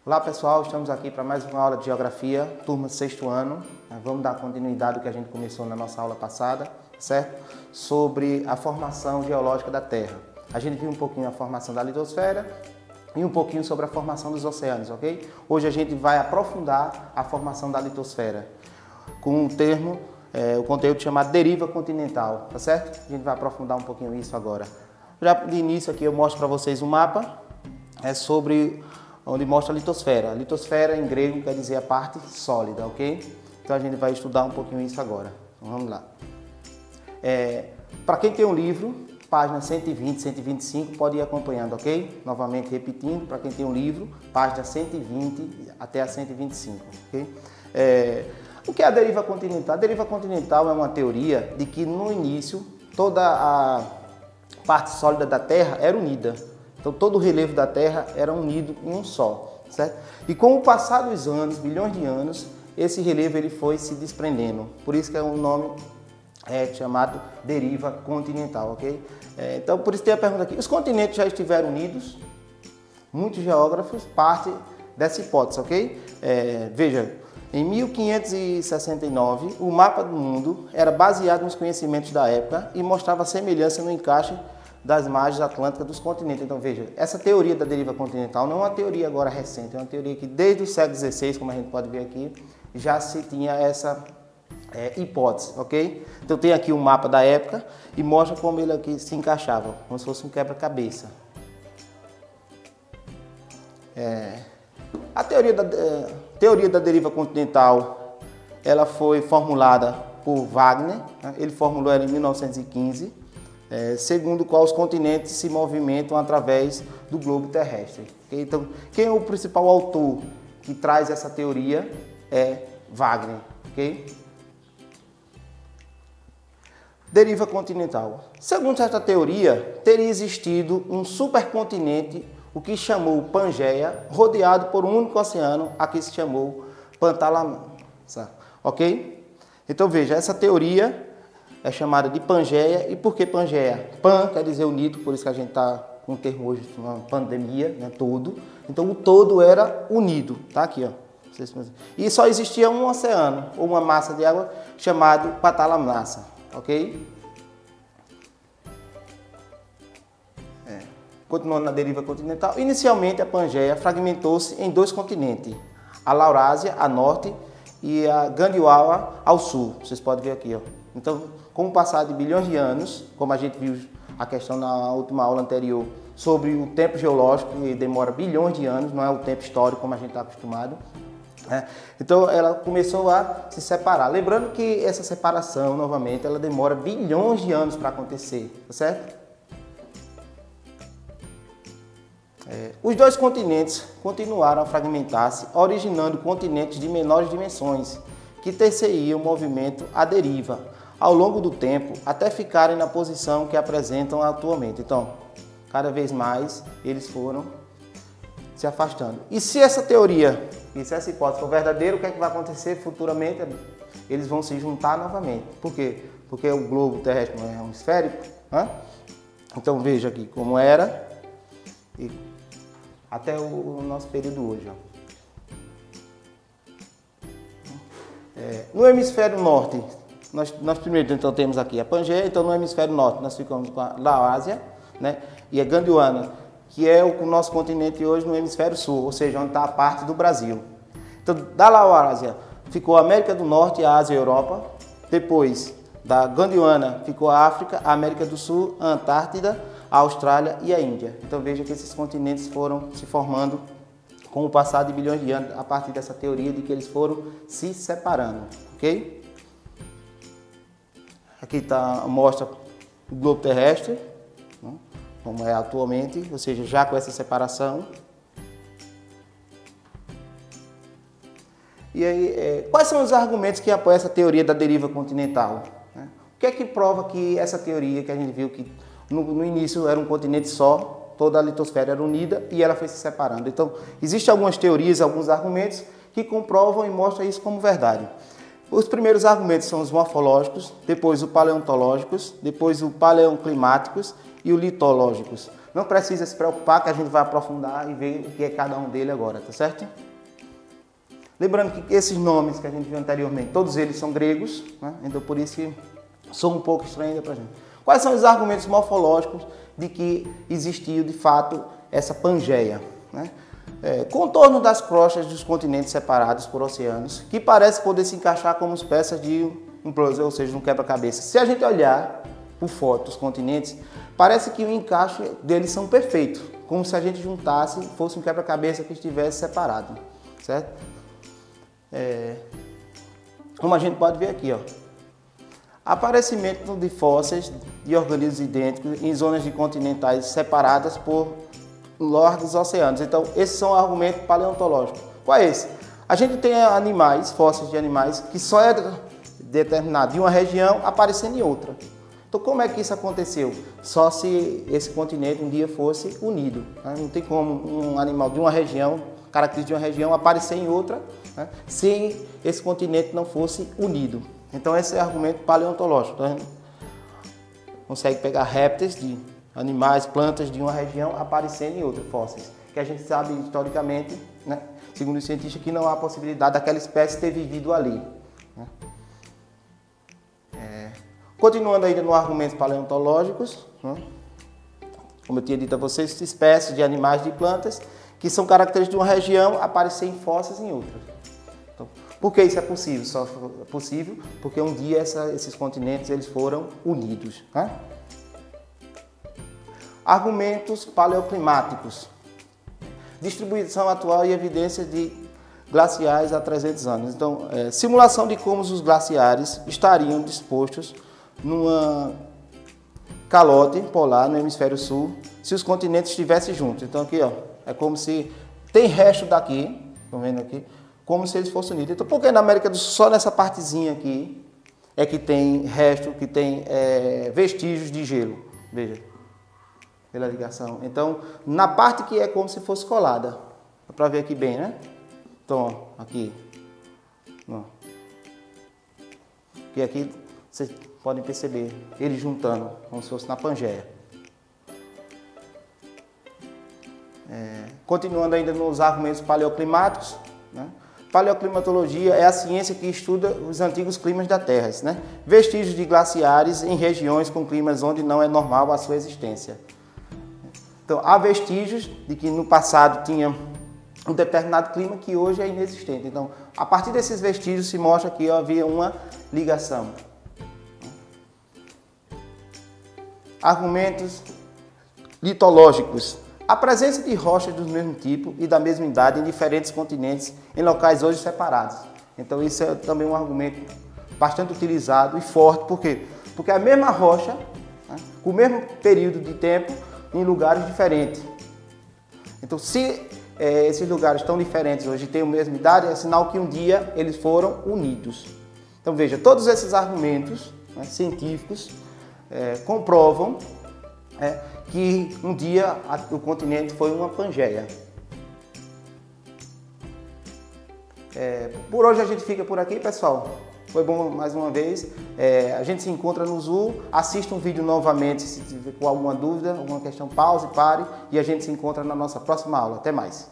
Olá pessoal, estamos aqui para mais uma aula de Geografia, turma 6º ano. Vamos dar continuidade ao que a gente começou na nossa aula passada, certo? Sobre a formação geológica da Terra. A gente viu um pouquinho a formação da litosfera e um pouquinho sobre a formação dos oceanos, ok? Hoje a gente vai aprofundar a formação da litosfera com o conteúdo chamado deriva continental, tá certo? A gente vai aprofundar um pouquinho isso agora. Já de início aqui eu mostro para vocês um mapa, onde mostra a litosfera. A litosfera em grego quer dizer a parte sólida, ok? Então a gente vai estudar um pouquinho isso agora. Então, vamos lá. Para quem tem um livro, página 120, 125, pode ir acompanhando, ok? Novamente repetindo, para quem tem um livro, página 120 até a 125, ok? O que é a deriva continental? A deriva continental é uma teoria de que no início toda a parte sólida da Terra era unida. Então todo o relevo da Terra era unido em um só, certo? E com o passar dos anos, bilhões de anos, esse relevo ele foi se desprendendo. Por isso que o nome é chamado deriva continental, ok? Então por isso tem a pergunta aqui, os continentes já estiveram unidos? Muitos geógrafos partem dessa hipótese, ok? Veja, em 1569, o mapa do mundo era baseado nos conhecimentos da época e mostrava semelhança no encaixe das margens atlânticas dos continentes. Então veja, essa teoria da deriva continental não é uma teoria agora recente, é uma teoria que desde o século XVI, como a gente pode ver aqui, já se tinha essa hipótese, ok? Então tem aqui um mapa da época e mostra como ele aqui se encaixava, como se fosse um quebra-cabeça. A teoria da deriva continental, ela foi formulada por Wagner, né? Ele formulou ela em 1915, segundo o qual os continentes se movimentam através do globo terrestre. Okay? Então, quem é o principal autor que traz essa teoria é Wagner. Okay? Deriva continental. Segundo esta teoria, teria existido um supercontinente, o que chamou Pangeia, rodeado por um único oceano, a que se chamou Pantalamassa. Ok? Então veja, essa teoria é chamada de Pangeia. E por que Pangeia? Pan quer dizer unido, por isso que a gente está com o termo hoje, uma pandemia, né, todo. Então o todo era unido, tá aqui, ó. E só existia um oceano, ou uma massa de água, chamado Pantalamassa, ok? Continuando na deriva continental, inicialmente a Pangeia fragmentou-se em dois continentes, a Laurásia, a norte, e a Gandiawa, ao sul. Vocês podem ver aqui, ó. Então, com o passar de bilhões de anos, como a gente viu a questão na última aula anterior, sobre o tempo geológico, que demora bilhões de anos, não é o tempo histórico como a gente está acostumado. Então, ela começou a se separar. Lembrando que essa separação, novamente, ela demora bilhões de anos para acontecer, tá certo? Os dois continentes continuaram a fragmentar-se, originando continentes de menores dimensões, que terceiriam o movimento à deriva, ao longo do tempo, até ficarem na posição que apresentam atualmente. Então, cada vez mais, eles foram se afastando. E se essa teoria, e se essa hipótese for verdadeira, o que é que vai acontecer futuramente? Eles vão se juntar novamente. Por quê? Porque o globo terrestre não é um esférico, né? Então, veja aqui como era e até o nosso período hoje, ó. No hemisfério norte, nós primeiro então temos aqui a Pangeia, então no hemisfério norte nós ficamos com a Laurásia, né, e a Gondwana, que é o nosso continente hoje no hemisfério sul, ou seja, onde está a parte do Brasil. Então da Laurásia ficou a América do Norte, a Ásia e a Europa, depois da Gondwana ficou a África, a América do Sul, a Antártida, a Austrália e a Índia. Então veja que esses continentes foram se formando com o passar de bilhões de anos, a partir dessa teoria de que eles foram se separando, ok? Aqui mostra o globo terrestre, né, como é atualmente, ou seja, já com essa separação. E aí, quais são os argumentos que apoiam essa teoria da deriva continental? O que é que prova que essa teoria, que a gente viu que no início era um continente só, toda a litosfera era unida e ela foi se separando. Então, existem algumas teorias, alguns argumentos que comprovam e mostram isso como verdade. Os primeiros argumentos são os morfológicos, depois os paleontológicos, depois os paleoclimáticos e o litológicos. Não precisa se preocupar que a gente vai aprofundar e ver o que é cada um dele agora, tá certo? Lembrando que esses nomes que a gente viu anteriormente, todos eles são gregos, né? Então por isso que são um pouco estranhos para a gente. Quais são os argumentos morfológicos de que existiu de fato essa Pangeia, né? Contorno das crostas dos continentes separados por oceanos, que parece poder se encaixar como as peças de um puzzle, ou seja, um quebra-cabeça. Se a gente olhar por foto dos continentes, parece que o encaixe deles são perfeitos, como se a gente juntasse, fosse um quebra-cabeça que estivesse separado, certo? Como a gente pode ver aqui, ó, aparecimento de fósseis de organismos idênticos em zonas de continentais separadas por largos oceanos. Então, esses são argumentos paleontológicos. Qual é esse? A gente tem animais, fósseis de animais, que só é determinado de uma região aparecendo em outra. Então, como é que isso aconteceu? Só se esse continente um dia fosse unido, né? Não tem como um animal de uma região, característica de uma região, aparecer em outra, né, se esse continente não fosse unido. Então, esse é o argumento paleontológico. Então, a gente consegue pegar répteis de animais, plantas de uma região aparecendo em outra, fósseis. Que a gente sabe historicamente, né, segundo os cientistas, que não há possibilidade daquela espécie ter vivido ali, né? Continuando ainda no argumentos paleontológicos, né, como eu tinha dito a vocês, espécies de animais e de plantas que são características de uma região aparecer em fósseis em outra. Então, por que isso é possível? Só é possível porque um dia esses continentes eles foram unidos, né? Argumentos paleoclimáticos. Distribuição atual e evidência de glaciais há 300 anos. Então, simulação de como os glaciares estariam dispostos numa calote polar no hemisfério sul se os continentes estivessem juntos. Então aqui, ó, é como se tem resto daqui, estão vendo aqui, como se eles fossem unidos. Então, por que na América do Sul, só nessa partezinha aqui, é que tem resto, que tem vestígios de gelo? Veja, pela ligação. Então, na parte que é como se fosse colada, dá para ver aqui bem, né? Então, ó, aqui, ó. E aqui vocês podem perceber ele juntando, como se fosse na Pangeia. Continuando ainda nos argumentos paleoclimáticos, né? Paleoclimatologia é a ciência que estuda os antigos climas da Terra, né? Vestígios de glaciares em regiões com climas onde não é normal a sua existência. Então, há vestígios de que no passado tinha um determinado clima que hoje é inexistente. Então, a partir desses vestígios se mostra que havia uma ligação. Argumentos litológicos. A presença de rochas do mesmo tipo e da mesma idade em diferentes continentes, em locais hoje separados. Então isso é também um argumento bastante utilizado e forte. Por quê? Porque a mesma rocha, né, com o mesmo período de tempo, em lugares diferentes. Então se esses lugares estão diferentes hoje e têm a mesma idade, é sinal que um dia eles foram unidos. Então veja, todos esses argumentos, né, científicos comprovam que um dia o continente foi uma Pangeia. Por hoje a gente fica por aqui, pessoal. Foi bom mais uma vez. A gente se encontra no Zoom. Assista um vídeo novamente se tiver com alguma dúvida, alguma questão, pause, pare e a gente se encontra na nossa próxima aula. Até mais.